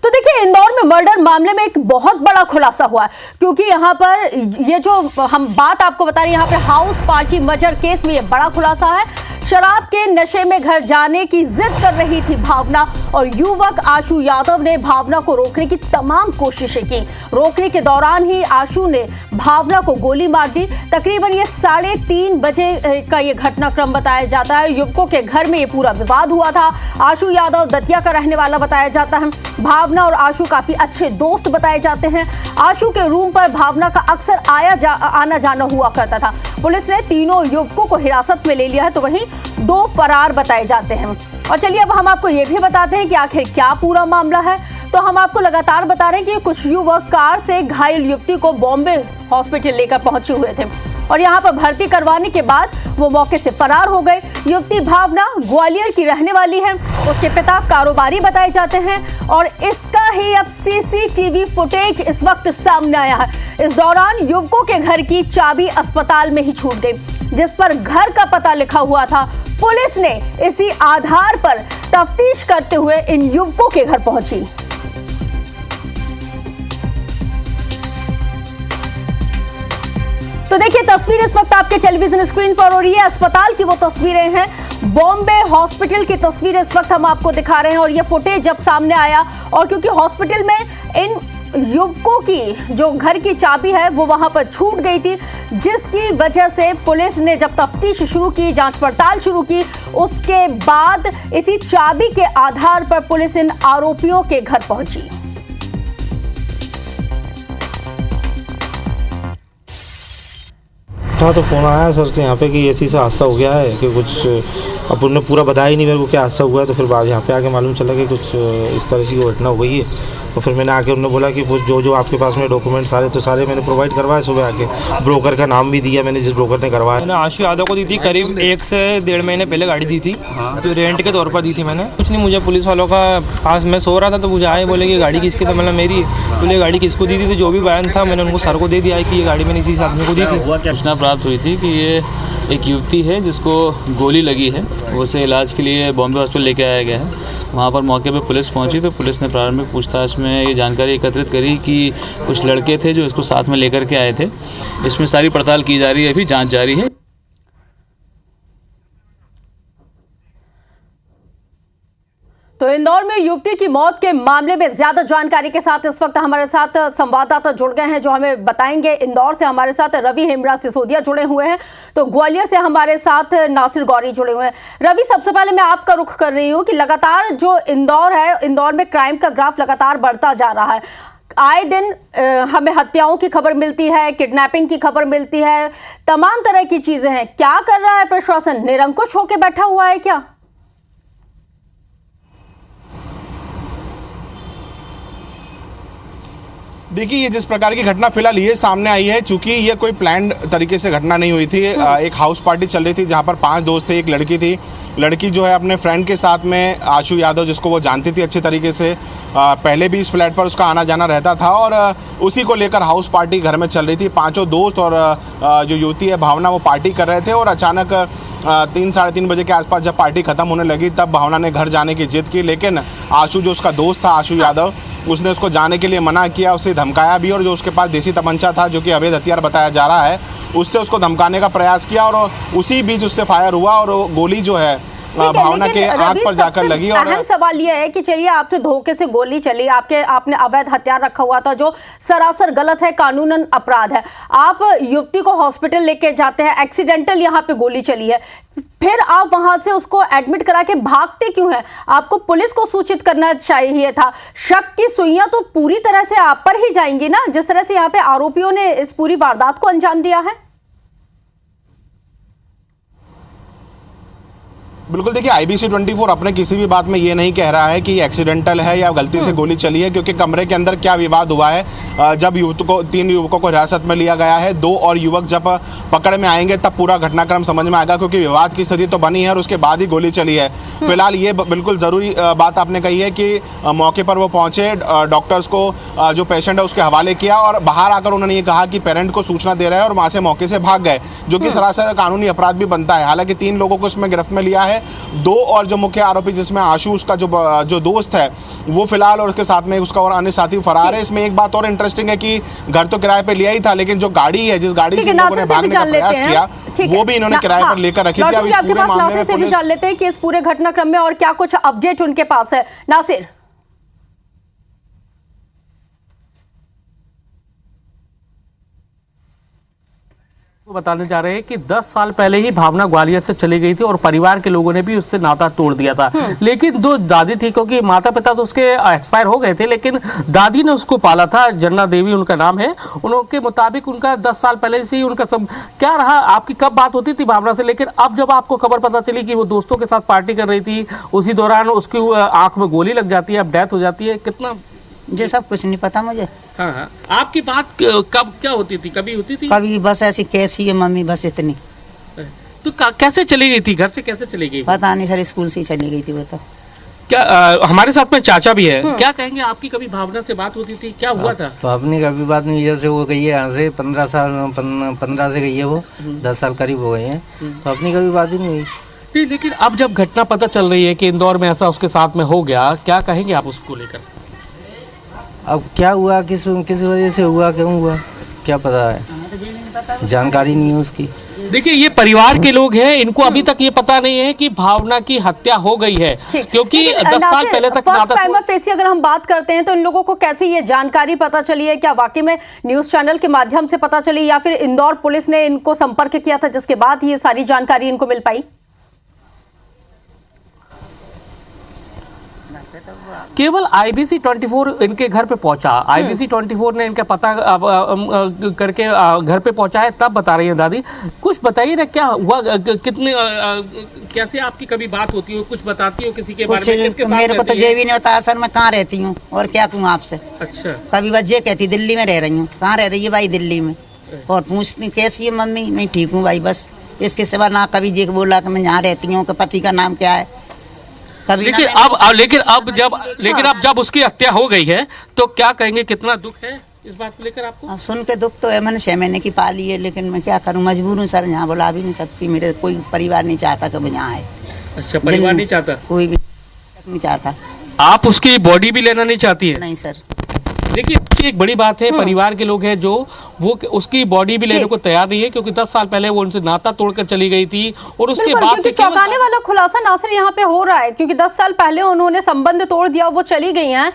तो देखिए, इंदौर में मर्डर मामले में एक बहुत बड़ा खुलासा हुआ है, क्योंकि यहाँ पर ये जो हम बात आपको बता रहे हैं, यहाँ पे हाउस पार्टी मर्डर केस में ये बड़ा खुलासा है। शराब के नशे में घर जाने की जिद कर रही थी भावना, और युवक आशु यादव ने भावना को रोकने की तमाम कोशिशें की। रोकने के दौरान ही आशु ने भावना को गोली मार दी। तकरीबन ये 3:30 बजे का ये घटनाक्रम बताया जाता है। युवकों के घर में ये पूरा विवाद हुआ था। आशु यादव दतिया का रहने वाला बताया जाता है। भावना और आशु काफी अच्छे दोस्त बताए जाते हैं। आशु के रूम पर भावना का अक्सर आना जाना हुआ करता था। पुलिस ने तीनों युवकों को हिरासत में ले लिया है, तो वहीं 2 फरार बताए जाते हैं। और चलिए अब हम आपको ये भी बताते हैं कि आखिर क्या पूरा मामला है। तो हम आपको लगातार बता रहे हैं कि कुछ युवक कार से घायल युवती को बॉम्बे हॉस्पिटल लेकर पहुंचे हुए थे, और यहां पर भर्ती करवाने के बाद वो मौके से फरार हो गए। युवती भावना ग्वालियर की रहने वाली है। उसके पिता कारोबारी बताए जाते हैं, और इसका ही अब सीसीटीवी फुटेज इस वक्त सामने आया है। इस दौरान युवकों के घर की चाबी अस्पताल में ही छूट गई, जिस पर घर का पता लिखा हुआ था। पुलिस ने इसी आधार पर तफ्तीश करते हुए इन युवकों के घर पहुंची। तो देखिए, तस्वीर इस वक्त आपके टेलीविजन स्क्रीन पर हो रही है। अस्पताल की वो तस्वीरें हैं, बॉम्बे हॉस्पिटल की तस्वीर इस वक्त हम आपको दिखा रहे हैं। और ये फुटेज जब सामने आया, और क्योंकि हॉस्पिटल में इन युवकों की जो घर की चाबी है वो वहां पर छूट गई थी, जिसकी वजह से पुलिस ने जब तफ्तीश शुरू की, जांच पड़ताल शुरू की, उसके बाद इसी चाबी के आधार पर पुलिस इन आरोपियों के घर पहुंची। हाँ, तो फोन आया सर से यहाँ पे कि ऐसी से हादसा हो गया है कि कुछ अब उन्होंने पूरा बताया ही नहीं मेरे को क्या हादसा हुआ है। तो फिर बाद यहाँ पे आके मालूम चला कि कुछ इस तरह की घटना हो गई है। तो फिर मैंने आके उन्होंने बोला कि जो आपके पास में डॉक्यूमेंट सारे मैंने प्रोवाइड करवाए। सुबह आके ब्रोकर का नाम भी दिया मैंने, जिस ब्रोकर ने करवाया। मैंने आशु यादव को दी थी, करीब 1 से 1.5 महीने पहले गाड़ी दी थी। तो रेंट के तौर पर दी थी मैंने। कुछ नहीं, मुझे पुलिस वालों का पास मैं सो रहा था, तो मुझे आए बोले कि गाड़ी किसकी, तो मतलब मेरी। बोले गाड़ी किसको दी थी, तो जो भी बयान था मैंने उनको सर को दे दिया कि ये गाड़ी मैंने इसी आदमी को दी थी। सूचना प्राप्त हुई थी कि ये एक युवती है जिसको गोली लगी है, उसे इलाज के लिए बॉम्बे हॉस्पिटल लेके आया गया है। वहाँ पर मौके पे पुलिस पहुंची, तो पुलिस ने प्रारंभिक पूछताछ में ये जानकारी एकत्रित करी कि कुछ लड़के थे जो इसको साथ में लेकर के आए थे। इसमें सारी पड़ताल की जा रही है, अभी जांच जारी है। तो इंदौर में युवती की मौत के मामले में ज्यादा जानकारी के साथ इस वक्त हमारे साथ संवाददाता जुड़ गए हैं, जो हमें बताएंगे। इंदौर से हमारे साथ रवि हेमराज सिसोदिया जुड़े हुए हैं, तो ग्वालियर से हमारे साथ नासिर गौरी जुड़े हुए हैं। रवि, सबसे पहले मैं आपका रुख कर रही हूँ कि लगातार जो इंदौर है, इंदौर में क्राइम का ग्राफ लगातार बढ़ता जा रहा है। आए दिन हमें हत्याओं की खबर मिलती है, किडनैपिंग की खबर मिलती है, तमाम तरह की चीजें हैं। क्या कर रहा है प्रशासन? निरंकुश होकर बैठा हुआ है क्या? देखिए, ये जिस प्रकार की घटना फिलहाल ये सामने आई है, चूंकि ये कोई प्लान्ड तरीके से घटना नहीं हुई थी। एक हाउस पार्टी चल रही थी जहां पर 5 दोस्त थे, एक लड़की थी। लड़की जो है अपने फ्रेंड के साथ में, आशु यादव, जिसको वो जानती थी अच्छे तरीके से, पहले भी इस फ्लैट पर उसका आना जाना रहता था, और उसी को लेकर हाउस पार्टी घर में चल रही थी। 5 दोस्त और जो युवती है भावना, वो पार्टी कर रहे थे। और अचानक 3 साढ़े 3 बजे के आसपास जब पार्टी खत्म होने लगी, तब भावना ने घर जाने की जिद की। लेकिन आशु, जो उसका दोस्त था आशु यादव, उसने उसको जाने के लिए मना किया, उसे धमकाया भी। और जो उसके पास देसी तमंचा था, जो कि अवैध हथियार बताया जा रहा है, उससे उसको धमकाने का प्रयास किया, और उसी बीच उससे फायर हुआ, और गोली जो है भावना के आंख पर जाकर लगी। और अहम सवाल यह है कि चलिए, आपसे धोखे से गोली चली, आपने अवैध हथियार रखा हुआ था, जो सरासर गलत है, कानूनन अपराध है। आप युवती को हॉस्पिटल लेके जाते हैं, एक्सीडेंटल यहाँ पे गोली चली है, फिर आप वहां से उसको एडमिट करा के भागते क्यों हैं? आपको पुलिस को सूचित करना चाहिए था। शक की सुइयां तो पूरी तरह से आप पर ही जाएंगी ना, जिस तरह से यहाँ पे आरोपियों ने इस पूरी वारदात को अंजाम दिया है। बिल्कुल, देखिए, IBC 24 अपने किसी भी बात में ये नहीं कह रहा है कि एक्सीडेंटल है या गलती से गोली चली है, क्योंकि कमरे के अंदर क्या विवाद हुआ है। जब 3 युवकों को हिरासत में लिया गया है, 2 और युवक जब पकड़ में आएंगे तब पूरा घटनाक्रम समझ में आएगा, क्योंकि विवाद की स्थिति तो बनी है और उसके बाद ही गोली चली है। फिलहाल ये बिल्कुल ज़रूरी बात आपने कही है कि मौके पर वो पहुंचे, डॉक्टर्स को जो पेशेंट है उसके हवाले किया, और बाहर आकर उन्होंने ये कहा कि पेरेंट को सूचना दे रहे हैं, और वहाँ से मौके से भाग गए, जो कि सरासर कानूनी अपराध भी बनता है। हालांकि 3 लोगों को इसमें गिरफ्त में लिया है, दो और जो मुख्य आरोपी जिसमें आशु उसका जो दोस्त है वो फिलहाल और उसके साथ में उसका और अन्य साथी फरार है। इसमें एक बात और इंटरेस्टिंग है कि घर तो किराए पे लिया ही था, लेकिन जो गाड़ी है जिस गाड़ी से इन लोगों ने भागने का प्रयास किया वो भी इन्होंने किराए पर लेकर रखी थी। अब इस आपके पूरे पास मामले नासिर में से भी जान लेते हैं कि इस पूरे घटनाक्रम में और क्या कुछ अपडेट उनके पास है। नासिर, बताने जा रहे हैं कि 10 साल पहले ही भावना ग्वालियर से चली गई थी और परिवार के लोगों ने भी उससे नाता तोड़ दिया था। लेकिन जो दादी थी, क्योंकि माता पिता तो उसके एक्सपायर हो गए थे, लेकिन दादी ने उसको पाला था, जन्ना देवी उनका नाम है। उनके मुताबिक उनका 10 साल पहले से ही उनका सब क्या रहा। आपकी कब बात होती थी भावना से? लेकिन अब जब आपको खबर पता चली कि वो दोस्तों के साथ पार्टी कर रही थी, उसी दौरान उसकी आंख में गोली लग जाती है, अब डेथ हो जाती है, कितना ये सब कुछ नहीं पता मुझे। हाँ हाँ, आपकी बात कब क्या होती थी? कभी होती थी? कभी बस ऐसी कैसी है मम्मी, बस इतनी। तो कैसे चली गई थी? घर से कैसे चली गई? पता नहीं सर, स्कूल से ही चली गई थी वो तो। क्या हमारे साथ में चाचा भी है, क्या कहेंगे? आपकी कभी भावना से बात होती थी? क्या हुआ था? तो अपनी कभी बात नहीं, जब से वो गई है यहाँ से 15 से गई है वो, 10 साल करीब हो गए हैं, तो अपनी कभी बात ही नहीं हुई। नहीं, लेकिन अब जब घटना पता चल रही है कि इंदौर में ऐसा उसके साथ में हो गया, क्या कहेंगे आप उसको लेकर? अब क्या हुआ, किस वजह से हुआ, क्यों हुआ, क्या पता है, जानकारी नहीं है उसकी। देखिए, ये परिवार के लोग हैं, इनको अभी तक ये पता नहीं है कि भावना की हत्या हो गई है, क्योंकि 10 साल पहले तक फर्स्ट टाइम फेसी अगर हम बात करते हैं तो इन लोगों को कैसे ये जानकारी पता चली है? क्या वाकई में न्यूज चैनल के माध्यम से पता चली, या फिर इंदौर पुलिस ने इनको संपर्क किया था जिसके बाद ये सारी जानकारी इनको मिल पाई? केवल IBC 24 इनके घर पे पहुंचा। IBC 24 ने इनका पता करके घर पे पहुंचा है, तब बता रही है दादी। कुछ बताइए ना, क्या हुआ, कितने कैसे आपकी कभी बात होती हो, कुछ बताती हो किसी के बारे में? किसके साथ मेरे को तो ये भी नहीं पता सर, मैं कहाँ रहती हूँ और क्या कहूँ आपसे। अच्छा, कभी बस ये कहती दिल्ली में रह रही हूँ। कहाँ रह रही है भाई? दिल्ली में। और पूछती कैसी है मम्मी? मैं ठीक हूँ भाई, बस इसके सिवा ना कभी ये बोला कि मैं यहाँ रहती हूँ, कि पति का नाम क्या है, कभी। लेकिन अब जब उसकी हत्या हो गई है तो क्या कहेंगे? कितना दुख है इस बात को लेकर आपको? सुन के दुख तो है, मैंने 6 महीने की पाली है, लेकिन मैं क्या करूं, मजबूर हूं सर, यहाँ बुला भी नहीं सकती। मेरे कोई परिवार नहीं चाहता कि मैं यहाँ आए। अच्छा, परिवार नहीं चाहता? कोई भी नहीं चाहता। आप उसकी बॉडी भी लेना नहीं चाहती है? नहीं सर। देखिए, एक बड़ी बात है, परिवार के लोग हैं जो वो उसकी बॉडी भी लेने को तैयार नहीं है, क्योंकि 10 साल पहले वो उनसे नाता तोड़कर चली गई थी और उसके बाद से चौंकाने वाला खुलासा नासिर यहाँ पे हो रहा है, क्योंकि 10 साल पहले उन्होंने संबंध तोड़ दिया, वो चली गई हैं।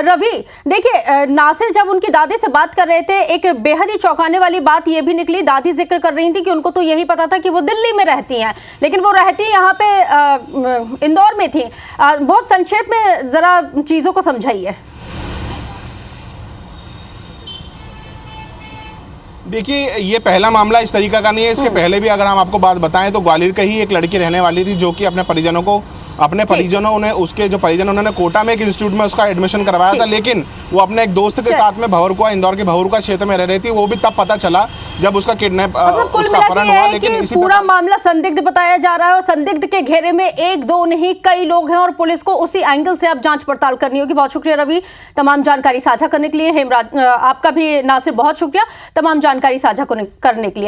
रवि, देखिए, नासिर जब उनकी दादी से बात कर रहे थे, एक बेहद ही चौंकाने वाली बात ये भी निकली। दादी जिक्र कर रही थी कि उनको तो यही पता था कि वो दिल्ली में रहती हैं, लेकिन वो रहती यहाँ पे इंदौर में थी। बहुत संक्षेप में जरा चीजों को समझाइए। देखिए, ये पहला मामला इस तरीका का नहीं है। इसके पहले भी अगर हम आपको बात बताएं तो ग्वालियर का ही एक लड़की रहने वाली थी, जो कि अपने परिजनों ने उसके जो परिजन उन्होंने कोटा में एक इंस्टीट्यूट में उसका एडमिशन करवाया था, लेकिन वो अपने एक दोस्त के साथ में भवरकुआ, इंदौर के भवरकुआ क्षेत्र में रह रही थी। वो भी तब पता चला जब उसका किडनैप, कुल मिला है कि पूरा मामला संदिग्ध बताया जा रहा है और संदिग्ध के घेरे में एक दो नहीं कई लोग हैं और पुलिस को उसी एंगल से अब जांच पड़ताल करनी होगी। बहुत शुक्रिया रवि तमाम जानकारी साझा करने के लिए। हेमराज, आपका भी नासिर बहुत शुक्रिया तमाम जानकारी साझा करने के लिए।